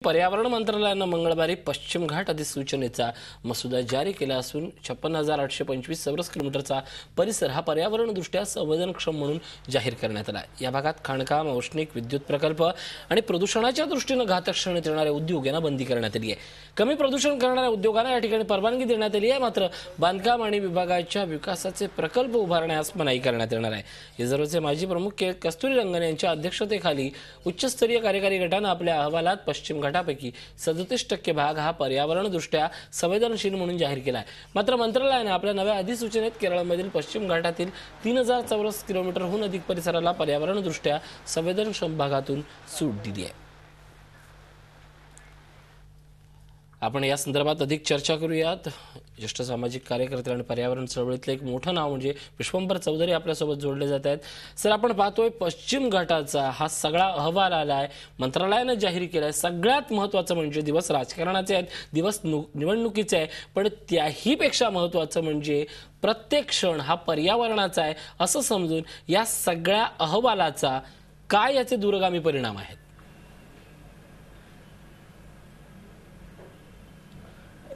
पर्यावरण मंत्रालयानं मंगळवारी पश्चिम घाट अधिसूचनेचा मसुदा जारी केला असून 56,825 चौरस किलोमीटरचा परिसर हा पर्यावरणदृष्ट्या संवेदनक्षम म्हणून जाहीर करण्यात आला। या भागात खाणकाम, औष्णिक, विद्युत प्रकल्प आणि प्रदूषणाच्या दृष्टीने घातक श्रेणीत येणाऱ्या उद्योग यांना बंदी करण्यात आली आहे। कमी प्रदूषण करणाऱ्या उद्योगांना या ठिकाणी परवानगी देण्यात आली आहे, मात्र बांधकाम आणि विभागाच्या विकासाचे प्रकल्प उभारण्यास मनाई करण्यात येणार आहे। इस्रोचे माजी प्रमुख कस्तुरी रंगन यांच्या अध्यक्षतेखाली उच्चस्तरीय कार्यकारी गटाने आपल्या अहवालात पश्चिम घाटापैकी 37% भाग हा पर्यावरणदृष्ट्या संवेदनशील म्हणून जाहीर केला आहे। मात्र मंत्रालयाने आपल्या नव्या अधिसूचनेत केरळमधील पश्चिम घाटातील 3000 चौरस किलोमीटरहून अधिक परिसराला पर्यावरणदृष्ट्या संवेदनक्षम भागातून सूट दिली आहे। आपण या संदर्भात अधिक चर्चा करूयात। ज्येष्ठ सामाजिक कार्यकर्ते आणि पर्यावरण चळवळीतले एक मोठं नाव म्हणजे विश्वंभर चौधरी आपल्यासोबत जोडले जात आहेत। सर, आपण पाहतोय पश्चिम घाटाचा हा सगळा अहवाल आलाय, मंत्रालयाने जाहीर केलाय। सगळ्यात महत्त्वाचं म्हणजे दिवस राजकारणाचे आहेत, दिवस निवडणुकीचे आहे, पण त्याही पेक्षा महत्त्वाचं म्हणजे प्रत्येक क्षण हा पर्यावरणाचा आहे असं समजून या सगळ्या अहवालाचा काय याचे दूरगामी परिणाम आहेत?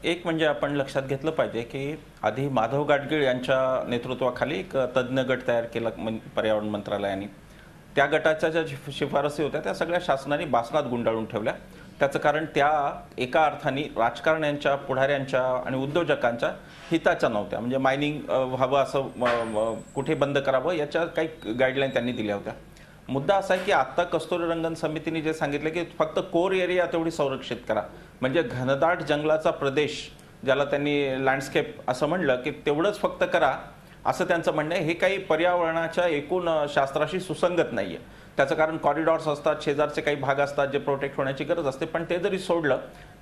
एक म्हणजे आपण लक्षात घेतलं पाहिजे की आधी माधव गाडगीळ यांच्या नेतृत्वाखाली एक तज्ञ गट तयार केला पर्यावरण मंत्रालयाने। त्या गटाच्या ज्या शिफारसी होत्या त्या सगळ्या शासनाने बासनात गुंडाळून ठेवल्या। त्याचं कारण त्या एका अर्थाने राजकारण्यांच्या, पुढाऱ्यांच्या आणि उद्योजकांच्या हिताच्या नव्हत्या। म्हणजे मायनिंग व्हावं असं कुठे बंद करावं याच्या काही गाईडलाईन त्यांनी दिल्या होत्या। मुद्दा असा आहे की आता कस्तुरी रंगन समितीने जे सांगितलं की फक्त कोर एरिया तेवढी संरक्षित करा, म्हणजे घनदाट जंगलाचा प्रदेश ज्याला त्यांनी लँडस्केप असं म्हणलं की तेवढंच फक्त करा असं त्यांचं म्हणणं आहे। हे काही पर्यावरणाच्या एकूण शास्त्राशी सुसंगत नाही आहे। त्याचं कारण कॉरिडॉर्स असतात, शेजारचे काही भाग असतात जे प्रोटेक्ट होण्याची गरज असते, पण ते जरी सोडलं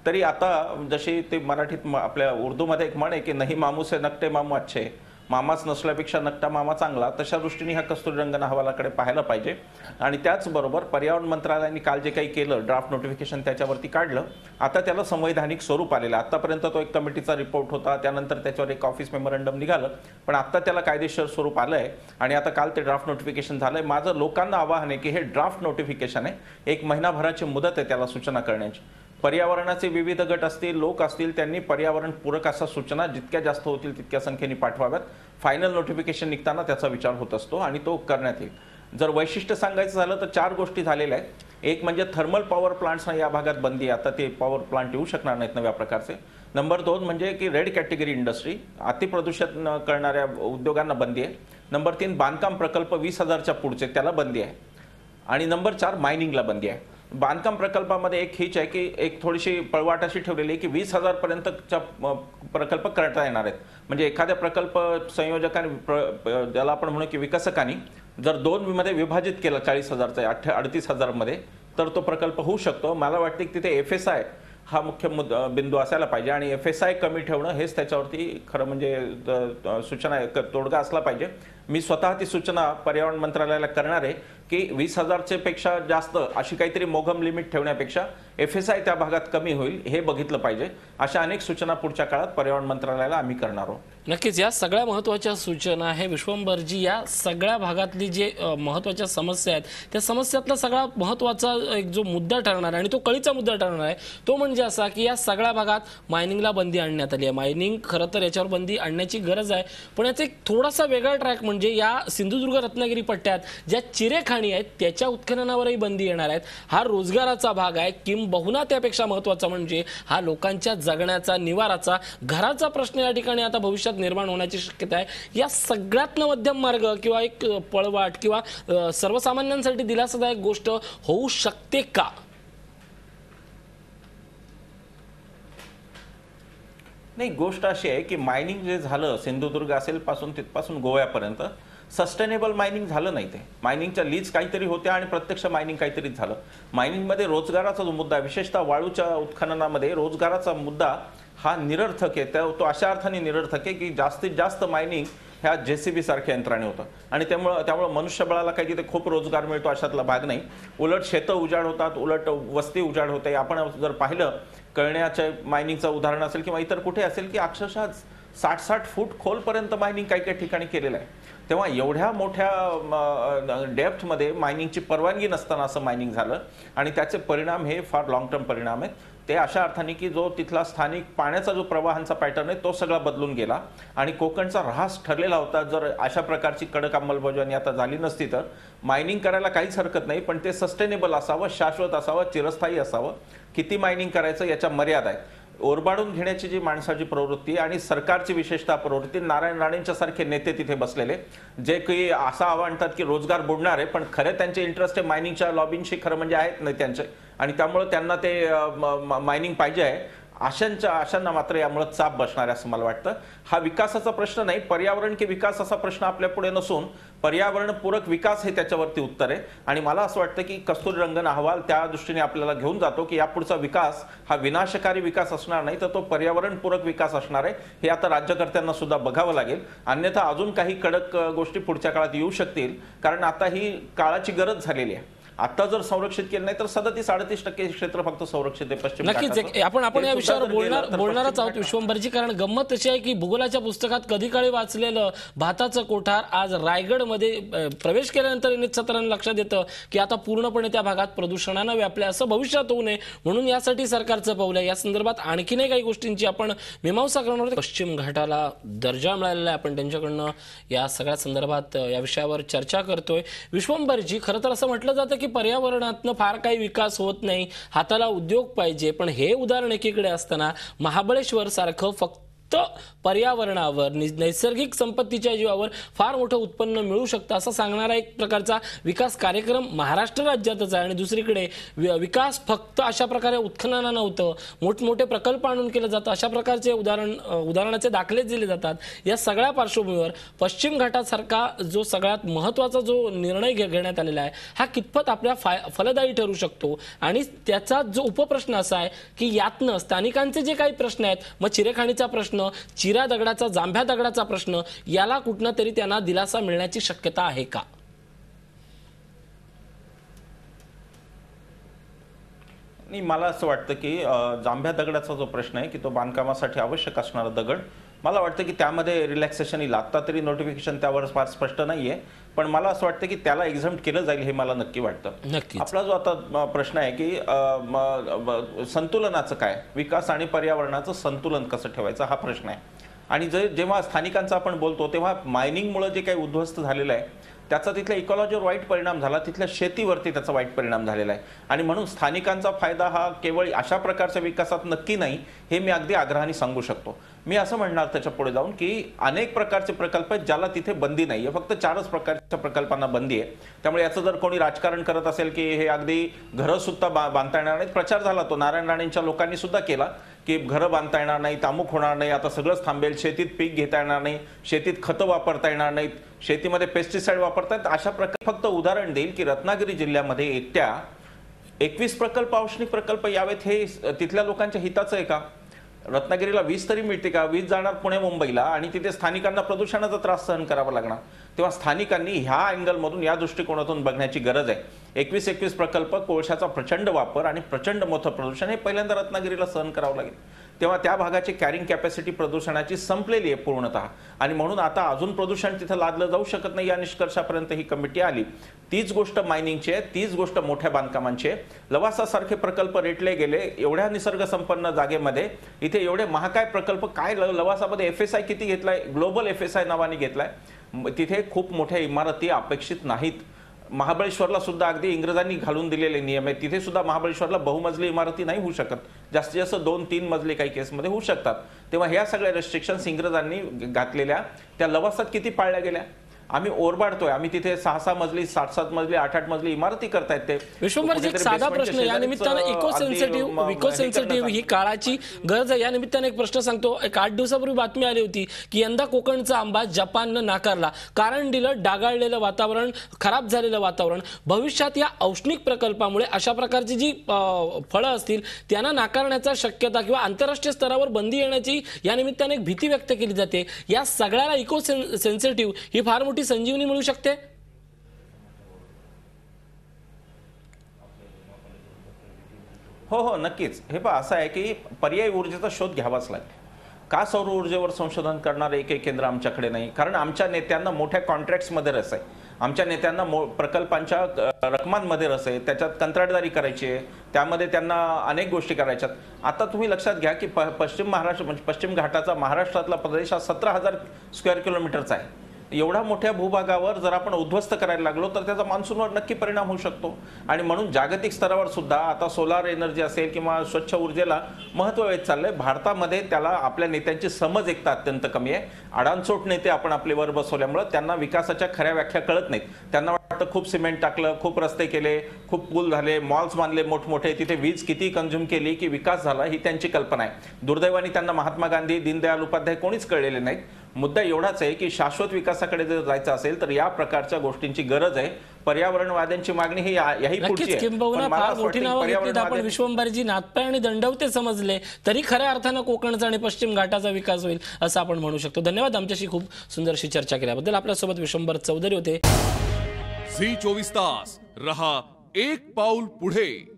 तरी आता जशी ते मराठीत आपल्या उर्दूमध्ये एक म्हण आहे की नाही मामू से नकटे मामू अच्छे, मामाच नसल्यापेक्षा नकटा मामा चांगला, तशा दृष्टीने ह्या कस्तुरी रंगन अहवालाकडे पाहायला पाहिजे। आणि त्याचबरोबर पर्यावरण मंत्रालयाने काल जे काही केलं ड्राफ्ट नोटिफिकेशन त्याच्यावरती काढलं, आता त्याला संवैधानिक स्वरूप आलेलं। आतापर्यंत तो एक कमिटीचा रिपोर्ट होता, त्यानंतर त्याच्यावर एक ऑफिस मेमोरंडम निघालं, पण आता त्याला कायदेशीर स्वरूप आलंय आणि आता काल ते ड्राफ्ट नोटिफिकेशन झालंय। माझं लोकांना आवाहन आहे की हे ड्राफ्ट नोटिफिकेशन आहे, एक महिनाभराची मुदत आहे त्याला सूचना करण्याची। पर्यावरणाचे विविध गट असतील, लोक असतील, त्यांनी पर्यावरण पूरक अशा सूचना जितक्या जास्त होतील तितक्या संख्येने पाठवाव्यात। फायनल नोटिफिकेशन निघताना त्याचा विचार होत असतो आणि तो करण्यात येईल। जर वैशिष्ट्य सांगायचं झालं तर 4 गोष्टी झालेल्या आहेत। एक म्हणजे थर्मल पॉवर प्लांट्सना या भागात बंदी आहे, आता ते पॉवर प्लांट येऊ शकणार नाहीत नव्या प्रकारचे। नंबर 2 म्हणजे की रेड कॅटेगरी इंडस्ट्री, अतिप्रदूषण करणाऱ्या उद्योगांना बंदी आहे। नंबर 3 बांधकाम प्रकल्प 20,000च्या पुढचे त्याला बंदी आहे। आणि नंबर 4 मायनिंगला बंदी आहे। बांधकाम प्रकल्पामध्ये एक हीच आहे की एक थोडीशी पळवाट अशी ठेवलेली आहे की 20,000 पर्यंतच्या प्रकल्प करता येणार आहेत। म्हणजे एखाद्या प्रकल्प संयोजकांनी, ज्याला आपण म्हणू की विकसकांनी, जर 2 मध्ये विभाजित केलं 40,000चा 38,000 मध्ये, तर तो प्रकल्प होऊ शकतो। मला वाटते की तिथे FSI हा मुख्य बिंदू असायला पाहिजे आणि FSI कमी ठेवणं हेच त्याच्यावरती खरं म्हणजे सूचना तोडगा असला पाहिजे। मी स्वतः ती सूचना पर्यावरण मंत्रालयाला करणार आहे की 20,000चे पेक्षा जास्त अशी काहीतरी मोघम लिमिट ठेवण्यापेक्षा FSI त्या भागात कमी होईल हे बघितलं पाहिजे। अशा अनेक सूचना पुढच्या काळात पर्यावरण मंत्रालयाला आम्ही करणार आहोत। नक्कीच या सगळ्या महत्त्वाच्या सूचना आहे विश्वंभरजी, या सगळ्या भागातली जे महत्त्वाच्या समस्या आहेत त्या समस्यातला सगळा महत्त्वाचा एक जो मुद्दा ठरणार आणि तो कळीचा मुद्दा ठरणार आहे तो म्हणजे असा की या सगळ्या भागात मायनिंगला बंदी आणण्यात आली आहे। मायनिंग खरं तर याच्यावर बंदी आणण्याची गरज आहे, पण याचा एक थोडासा वेगळा ट्रॅक म्हणजे या सिंधुदुर्ग रत्नागिरी पट्ट्यात ज्या चिरेखाणी आहेत त्याच्या उत्खननावरही बंदी येणार आहेत। हा रोजगाराचा भाग आहे, किंबहुना त्यापेक्षा महत्त्वाचा म्हणजे हा लोकांच्या जगण्याचा, निवाराचा, घराचा प्रश्न या ठिकाणी आता भविष्यात निर्माण होण्याची शक्यता आहे। या सगळ्यातनं मध्यम मार्ग किंवा एक पळवाट किंवा सर्वसामान्यांसाठी दिलासादायक गोष्ट होऊ शकते का? नाही, गोष्ट अशी आहे की मायनिंग जे झालं सिंधुदुर्ग असेल पासून तिथपासून गोव्यापर्यंत सस्टेनेबल मायनिंग झालं नाही। ते मायनिंगच्या लीज काहीतरी होत्या आणि प्रत्यक्ष मायनिंग काहीतरीच झालं। मायनिंगमध्ये रोजगाराचा जो मुद्दा, विशेषतः वाळूच्या उत्खननामध्ये रोजगाराचा मुद्दा हा निरर्थक आहे। तो अशा अर्थाने निरर्थक आहे की जास्तीत जास्त मायनिंग ह्या JCB सारख्या यंत्राने होतं आणि त्यामुळे मनुष्यबळाला काही तिथे खूप रोजगार मिळतो अशातला भाग नाही। उलट शेतं उजाड होतात, उलट वस्ती उजाड होते। आपण जर पाहिलं कळण्याच्या मायनिंगचं उदाहरण असेल किंवा इतर कुठे असेल की अक्षरशः 60-60 फूट खोलपर्यंत मायनिंग काही काही ठिकाणी केलेलं आहे। तेव्हा एवढ्या मोठ्या डेप्थमध्ये मायनिंगची परवानगी नसताना असं मायनिंग झालं आणि त्याचे परिणाम हे फार लॉंग टर्म परिणाम आहेत. ते अशा अर्थाने की जो तिथला स्थानिक पाण्याचा जो प्रवाहांचा पॅटर्न आहे तो सगळा बदलून गेला आणि कोकणचा ऱ्हास ठरलेला होता. जर अशा प्रकारची कडक अंमलबजावणी आता झाली नसती तर मायनिंग करायला काहीच हरकत नाही, पण ते सस्टेनेबल असावं, शाश्वत असावं, चिरस्थायी असावं. किती मायनिंग करायचं याच्या मर्यादा आहेत. ओरबाडून घेण्याची जी माणसाची प्रवृत्ती आणि सरकारची विशेषतः प्रवृत्ती, नारायण राणेंच्या सारखे नेते तिथे बसलेले जे की असं म्हणतात की रोजगार बुडणार आहे, पण खरे त्यांचे इंटरेस्ट आहे मायनिंगच्या लॉबिंगशी खरं म्हणजे आहेत नाही त्यांचे, आणि त्यामुळे त्यांना ते मायनिंग पाहिजे आहे. आशांना मात्र यामुळे चाप बसणार आहे असं मला वाटतं. हा विकासाचा प्रश्न नाही, पर्यावरण की विकास असा प्रश्न आपल्या पुढे नसून पर्यावरणपूरक विकास हे त्याच्यावरती उत्तर आहे. आणि मला असं वाटतं की कस्तुरीरंगन अहवाल त्या दृष्टीने आपल्याला घेऊन जातो की यापुढचा विकास हा विनाशकारी विकास असणार नाही, तर तो पर्यावरणपूरक विकास असणार आहे. हे आता राज्यकर्त्यांना सुद्धा बघावं लागेल, अन्यथा अजून काही कडक गोष्टी पुढच्या काळात येऊ शकतील, कारण आता ही काळाची गरज झालेली आहे. आता जर संरक्षित केलं नाही तर 37-38% क्षेत्र फक्त संरक्षित आहे पश्चिम नक्कीच. आपण या विषयावर बोलणारच आहोत विश्वंभरजी, कारण गंमत अशी आहे की भूगोलाच्या पुस्तकात कधी काळी वाचलेलं भाताचं कोठार आज रायगडमध्ये प्रवेश केल्यानंतर निश्चितपणे लक्षात येतं की आता पूर्णपणे त्या भागात प्रदूषणानं व्यापले, असं भविष्यात होऊ नये म्हणून यासाठी सरकारचं पाऊल आहे. या संदर्भात आणखीनही काही गोष्टींची आपण मीमांसा करणार आहोत. पश्चिम घाटाला दर्जा मिळालेला आहे, आपण त्यांच्याकडनं या सगळ्या संदर्भात या विषयावर चर्चा करतोय. विश्वंभरजी, खरं तर असं म्हटलं जातं की पर्यावरणातनं फार काही विकास होत नाही, हाताला उद्योग पाहिजे, पण हे उदाहरण एकीकडे असताना महाबळेश्वर सारखं फक्त पर्यावरणावर नैसर्गिक संपत्तीच्या जीवावर फार मोठं उत्पन्न मिळू शकतं असं सांगणारा एक प्रकारचा विकास कार्यक्रम महाराष्ट्र राज्यातच आहे. आणि दुसरीकडे विकास फक्त अशा प्रकारे उत्खननानं नव्हतं, मोठमोठे प्रकल्प आणून केलं जातं, अशा प्रकारचे उदाहरणाचे दाखले दिले जातात. या सगळ्या पार्श्वभूमीवर पश्चिम घाटासारखा जो सगळ्यात महत्त्वाचा जो निर्णय घेण्यात आलेला आहे हा कितपत आपल्या फलदायी ठरू शकतो, आणि त्याचा जो उपप्रश्न असा आहे की यातनं स्थानिकांचे जे काही प्रश्न आहेत, मग चिरेखाणीचा प्रश्न, चिरा दगडाचा, जांभ्या दगडाचा प्रश्न, याला कुठनं तरी त्यांना दिलासा मिळण्याची शक्यता आहे का? नाही, मला असं वाटतं की जांभ्या दगडाचा जो प्रश्न आहे की तो बांधकामासाठी आवश्यक असणारा दगड, मला वाटतं की त्यामध्ये रिलॅक्सेशन येईल. आता तरी नोटिफिकेशन त्यावर फार स्पष्ट नाहीये, पण मला असं वाटतं की त्याला एक्झम्प्ट केलं जाईल हे मला नक्की वाटतं. आपला जो आता प्रश्न आहे की संतुलनाचं काय, विकास आणि पर्यावरणाचं संतुलन कसं ठेवायचं हा प्रश्न आहे. आणि जेव्हा स्थानिकांचा आपण बोलतो तेव्हा मायनिंगमुळे जे काही उद्ध्वस्त झालेलं आहे त्याचा तिथल्या इकॉलॉजीवर वाईट परिणाम झाला, तिथल्या शेतीवरती त्याचा वाईट परिणाम झालेला आहे. आणि म्हणून स्थानिकांचा फायदा हा केवळ अशा प्रकारच्या विकासात नक्की नाही, हे मी अगदी आग्रहाने सांगू शकतो. मी असं म्हणणार त्याच्या पुढे जाऊन की अनेक प्रकारचे प्रकल्प आहेत ज्याला तिथे बंदी नाही आहे, फक्त 4च प्रकारच्या प्रकल्पांना बंदी आहे. त्यामुळे याचं जर कोणी राजकारण करत असेल की हे अगदी घरं सुद्धा बांधता येणार नाहीत, प्रचार झाला तो नारायण राणेंच्या लोकांनी सुद्धा केला की घरं बांधता येणार नाही, तामुक होणार नाही, आता सगळंच थांबेल, शेतीत पीक घेता येणार नाही, शेतीत खतं वापरता येणार नाहीत, शेतीमध्ये पेस्टिसाइड वापरतात. अशा प्रकारे फक्त उदाहरण देईल की रत्नागिरी जिल्ह्यामध्ये एकट्या 21 प्रकल्प, औष्णिक प्रकल्प यावेत, हे तिथल्या लोकांच्या हिताचं आहे का? रत्नागिरीला वीज तरी मिळते का? वीज जाणार पुणे मुंबईला आणि तिथे स्थानिकांना प्रदूषणाचा त्रास सहन करावा लागणार. तेव्हा स्थानिकांनी ह्या अँगलमधून, या दृष्टिकोनातून बघण्याची गरज आहे. 21 प्रकल्प, कोळशाचा प्रचंड वापर आणि प्रचंड मोठं प्रदूषण हे पहिल्यांदा रत्नागिरीला सहन करावं लागेल. तेव्हा त्या भागाची कॅरिंग कॅपॅसिटी प्रदूषणाची संपलेली आहे पूर्णतः, आणि म्हणून आता अजून प्रदूषण तिथं लादलं जाऊ शकत नाही या निष्कर्षापर्यंत ही कमिटी आली. तीच गोष्ट मायनिंगची आहे, तीच गोष्ट मोठ्या बांधकामांची आहे. लवासासारखे प्रकल्प रेटले गेले एवढ्या निसर्गसंपन्न जागेमध्ये, इथे एवढे महाकाय प्रकल्प. काय लवासामध्ये FSI किती घेतलाय? ग्लोबल FSI नावाने घेतलाय. तिथे खूप मोठ्या इमारती अपेक्षित नाहीत. महाबळेश्वरला सुद्धा अगदी इंग्रजांनी घालून दिलेले नियम आहेत, तिथे सुद्धा महाबळेश्वरला बहुमजली इमारती नाही होऊ शकत, जास्तीत जास्त 2-3 मजली काही केसमध्ये होऊ शकतात. तेव्हा ह्या सगळ्या रेस्ट्रिक्शन्स इंग्रजांनी घातलेल्या त्या लवासात किती पाळल्या गेल्या? आम्ही ओरबाडतोय, आम्ही तिथे 6-6 मजली, 7-7 मजली, 8-8 मजली इमारती करतायत. ते विश्वंभरजी, एक साधा प्रश्न या निमित्तानं, इको सेन्सिटिव्ह ही काळाची गरज आहे या निमित्तानं एक प्रश्न सांगतो. एक 8 दिवसापूर्वी बातमी आली होती की यंदा कोकणचा आंबा जपाननं नाकारला, कारण दिलं डागाळलेलं वातावरण, खराब झालेलं वातावरण. भविष्यात या औष्णिक प्रकल्पामुळे अशा प्रकारची जी फळं असतील त्यांना नाकारण्याचा शक्यता किंवा आंतरराष्ट्रीय स्तरावर बंदी येण्याची या निमित्ताने एक भीती व्यक्त केली जाते. या सगळ्याला इको सेन्सिटिव्ह ही फार मोठी संजीवनी मिळू शकते. हो, नक्कीच. हे पहा, असं आहे की पर्यायी ऊर्जेचा शोध घ्यावाच लागेल. का सौर ऊर्जेवर संशोधन करणारं एकही केंद्र आमच्याकडे नाही? कारण आमच्या नेत्यांना मोठ्या कॉन्ट्रॅक्ट्समध्ये रस आहे, आमच्या नेत्यांना प्रकल्पांच्या रकमांमध्ये रस आहे, त्याच्यात कंत्राटदारी करायची आहे, त्यामध्ये त्यांना अनेक गोष्टी करायच्यात. आता तुम्ही लक्षात घ्या की पश्चिम महाराष्ट्र म्हणजे पश्चिम घाटाचा महाराष्ट्रातला प्रदेश हा 17,000 स्क्वेअर किलोमीटरचा आहे. एवढ्या मोठ्या भूभागावर जर आपण उद्ध्वस्त करायला लागलो तर त्याचा मान्सूनवर नक्की परिणाम होऊ शकतो. आणि म्हणून जागतिक स्तरावर सुद्धा आता सोलार एनर्जी असेल किंवा स्वच्छ ऊर्जेला महत्त्व येत चाललंय. भारतामध्ये त्याला आपल्या नेत्यांची समज एकता अत्यंत कमी आहे. अडाणचोट नेते आपण आपले वर बसवल्यामुळे त्यांना विकासाच्या खऱ्या व्याख्या कळत नाहीत. त्यांना वाटतं खूप सिमेंट टाकलं, खूप रस्ते केले, खूप पूल झाले, मॉल्स बांधले मोठमोठे, तिथे वीज किती कंझ्युम केली की विकास झाला ही त्यांची कल्पना आहे. दुर्दैवाने त्यांना महात्मा गांधी, दीनदयाल उपाध्याय कोणीच कळलेले नाहीत. मुद्दा एवढाच आहे की शाश्वत विकासाकडे जर जायचं असेल तर या प्रकारच्या गोष्टींची गरज आहे. पर्यावरणवाद्यांची मागणी ही याही पुढची नक्कीच. आहे. किंबहुना पण मला फार असं मोठी वाटतं की नावं घेतलीत आपण. पर्यावरणवादी विश्वंभरजी नाथपाय आणि दंडवते समजले तरी खऱ्या अर्थानं कोकणचा आणि पश्चिम घाटाचा विकास होईल असं आपण म्हणू शकतो. धन्यवाद आमच्याशी खूप सुंदरशी चर्चा केल्याबद्दल. आपल्यासोबत विश्वंभर चौधरी होते. झी 24 तास रहा एक पाऊल पुढे.